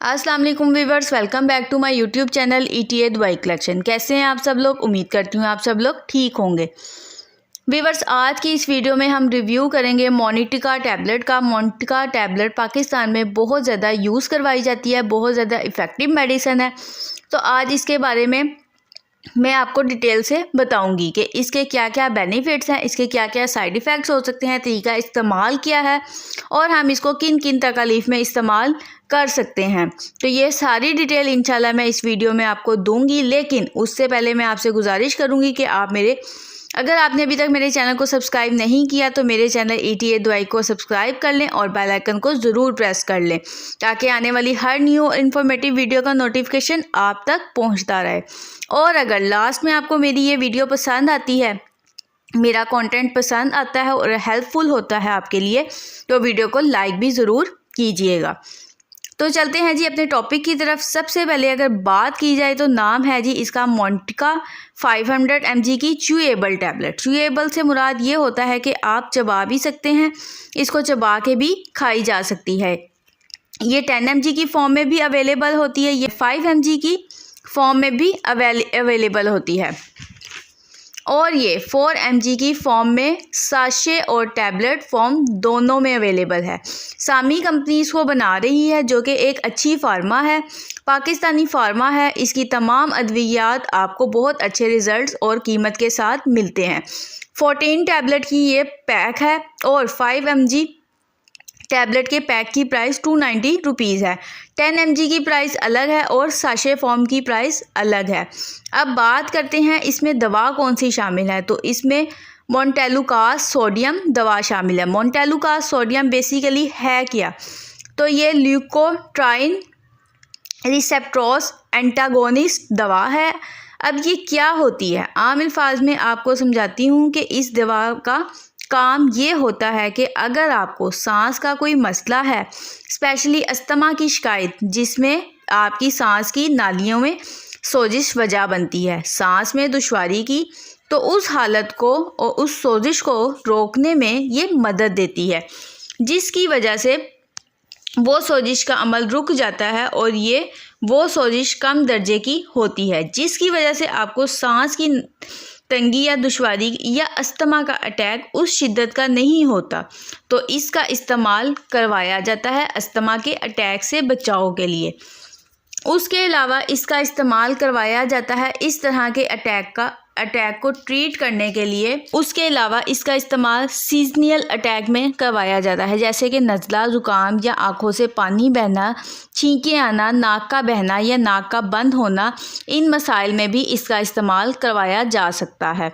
अस्सलाम वालेकुम viewers, welcome back to my YouTube channel ETA दवाई कलेक्शन। कैसे हैं आप सब लोग? उम्मीद करती हूँ आप सब लोग ठीक होंगे। व्यूअर्स, आज की इस वीडियो में हम रिव्यू करेंगे मोनिटिका टैबलेट का। मोनिटिका टैबलेट पाकिस्तान में बहुत ज़्यादा यूज़ करवाई जाती है, बहुत ज़्यादा इफ़ेक्टिव मेडिसिन है। तो आज इसके बारे में मैं आपको डिटेल से बताऊंगी कि इसके क्या क्या बेनिफिट्स हैं, इसके क्या क्या साइड इफ़ेक्ट्स हो सकते हैं, तरीका इस्तेमाल क्या है और हम इसको किन किन तकालीफ में इस्तेमाल कर सकते हैं। तो ये सारी डिटेल इंशाल्लाह मैं इस वीडियो में आपको दूंगी, लेकिन उससे पहले मैं आपसे गुजारिश करूंगी कि अगर आपने अभी तक मेरे चैनल को सब्सक्राइब नहीं किया तो मेरे चैनल ETA दवाई को सब्सक्राइब कर लें और बेल आइकन को ज़रूर प्रेस कर लें ताकि आने वाली हर न्यू इन्फॉर्मेटिव वीडियो का नोटिफिकेशन आप तक पहुंचता रहे। और अगर लास्ट में आपको मेरी ये वीडियो पसंद आती है, मेरा कंटेंट पसंद आता है और हेल्पफुल होता है आपके लिए, तो वीडियो को लाइक भी ज़रूर कीजिएगा। तो चलते हैं जी अपने टॉपिक की तरफ। सबसे पहले अगर बात की जाए तो नाम है जी इसका मोनिटिका 500 mg की च्यूएबल टैबलेट। च्यूएबल से मुराद ये होता है कि आप चबा भी सकते हैं, इसको चबा के भी खाई जा सकती है। ये 10 mg की फॉर्म में भी अवेलेबल होती है, ये 5 mg की फॉर्म में भी अवेलेबल होती है और ये 4 mg की फॉर्म में साशे और टैबलेट फॉर्म दोनों में अवेलेबल है। सामी कंपनी इसको बना रही है जो कि एक अच्छी फार्मा है, पाकिस्तानी फार्मा है। इसकी तमाम अद्वियात आपको बहुत अच्छे रिज़ल्ट्स और कीमत के साथ मिलते हैं। 14 टैबलेट की ये पैक है और 5 mg टैबलेट के पैक की प्राइस 290 रुपीज़ है। 10 mg की प्राइस अलग है और साशे फॉर्म की प्राइस अलग है। अब बात करते हैं इसमें दवा कौन सी शामिल है। तो इसमें मोन्टेलुकास सोडियम दवा शामिल है। मोन्टेलुकास सोडियम बेसिकली है क्या? तो ये ल्यूकोट्राइन रिसेप्टर्स एंटागोनिस्ट दवा है। अब ये क्या होती है, आम अल्फाज में आपको समझाती हूँ कि इस दवा का काम ये होता है कि अगर आपको सांस का कोई मसला है, स्पेशली अस्थमा की शिकायत जिसमें आपकी सांस की नालियों में सोजिश वजह बनती है, सांस में दुश्वारी की, तो उस हालत को और उस सोजिश को रोकने में ये मदद देती है, जिसकी वजह से वो सोजिश का अमल रुक जाता है और ये वो सोजिश कम दर्जे की होती है, जिसकी वजह से आपको सांस की तंगी या दुश्वारी या अस्थमा का अटैक उस शिद्दत का नहीं होता। तो इसका इस्तेमाल करवाया जाता है अस्थमा के अटैक से बचाव के लिए। उसके अलावा इसका इस्तेमाल करवाया जाता है इस तरह के अटैक को ट्रीट करने के लिए। उसके अलावा इसका इस्तेमाल सीजनल अटैक में करवाया जाता है, जैसे कि नज़ला, ज़ुकाम या आँखों से पानी बहना, छींकें आना, नाक का बहना या नाक का बंद होना, इन मसाइल में भी इसका इस्तेमाल करवाया जा सकता है।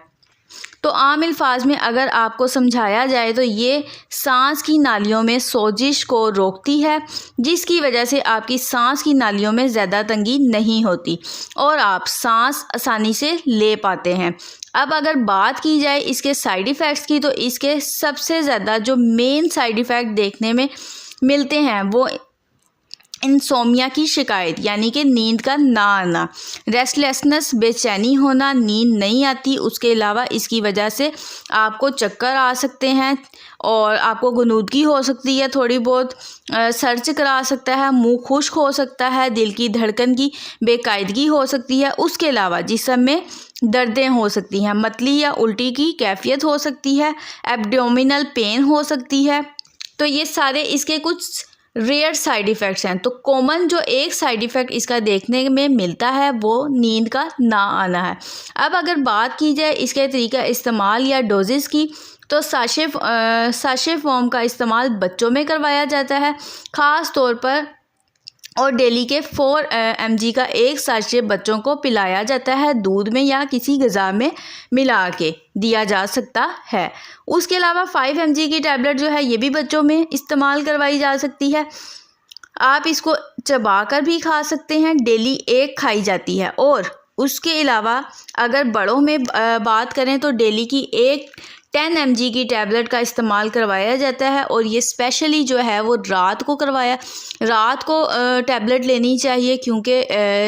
तो आम अल्फाज में अगर आपको समझाया जाए तो ये सांस की नालियों में सोजिश को रोकती है, जिसकी वजह से आपकी सांस की नालियों में ज़्यादा तंगी नहीं होती और आप सांस आसानी से ले पाते हैं। अब अगर बात की जाए इसके साइड इफ़ेक्ट्स की, तो इसके सबसे ज़्यादा जो मेन साइड इफ़ेक्ट देखने में मिलते हैं वो इंसोमिया की शिकायत, यानी कि नींद का ना आना, रेस्टलेसनेस, बेचैनी होना, नींद नहीं आती। उसके अलावा इसकी वजह से आपको चक्कर आ सकते हैं और आपको गुनूदगी हो सकती है, थोड़ी बहुत सर चकरा सकता है, मुंह खुश्क हो सकता है, दिल की धड़कन की बेकायदगी हो सकती है। उसके अलावा जिस्म में दर्दें हो सकती हैं, मतली या उल्टी की कैफियत हो सकती है, एब्डोमिनल पेन हो सकती है। तो ये सारे इसके कुछ रेयर साइड इफ़ेक्ट्स हैं। तो कॉमन जो एक साइड इफ़ेक्ट इसका देखने में मिलता है वो नींद का ना आना है। अब अगर बात की जाए इसके तरीका इस्तेमाल या डोजेस की, तो साशे फॉर्म का इस्तेमाल बच्चों में करवाया जाता है ख़ास तौर पर, और डेली के 4 mg का एक साशे बच्चों को पिलाया जाता है, दूध में या किसी ग़िज़ा में मिला के दिया जा सकता है। उसके अलावा 5 mg की टैबलेट जो है ये भी बच्चों में इस्तेमाल करवाई जा सकती है। आप इसको चबा कर भी खा सकते हैं, डेली एक खाई जाती है। और उसके अलावा अगर बड़ों में बात करें तो डेली की एक 10 mg की टैबलेट का इस्तेमाल करवाया जाता है और ये स्पेशली जो है वो रात को टैबलेट लेनी चाहिए, क्योंकि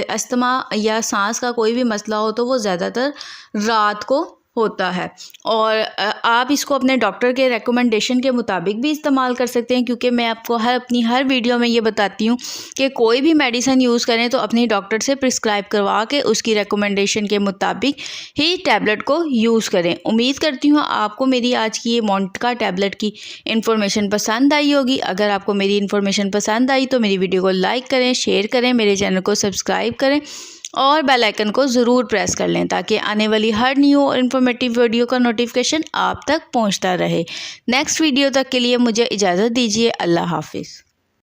अस्थमा या सांस का कोई भी मसला हो तो वो ज़्यादातर रात को होता है। और आप इसको अपने डॉक्टर के रिकमेंडेशन के मुताबिक भी इस्तेमाल कर सकते हैं, क्योंकि मैं आपको अपनी हर वीडियो में ये बताती हूँ कि कोई भी मेडिसिन यूज़ करें तो अपनी डॉक्टर से प्रिस्क्राइब करवा के उसकी रिकमेंडेशन के मुताबिक ही टैबलेट को यूज़ करें। उम्मीद करती हूँ आपको मेरी आज की ये मोनिटिका टैबलेट की इन्फॉर्मेशन पसंद आई होगी। अगर आपको मेरी इन्फॉर्मेशन पसंद आई तो मेरी वीडियो को लाइक करें, शेयर करें, मेरे चैनल को सब्सक्राइब करें और बेल आइकन को ज़रूर प्रेस कर लें, ताकि आने वाली हर न्यू और इन्फॉर्मेटिव वीडियो का नोटिफिकेशन आप तक पहुंचता रहे। नेक्स्ट वीडियो तक के लिए मुझे इजाज़त दीजिए। अल्लाह हाफिज़।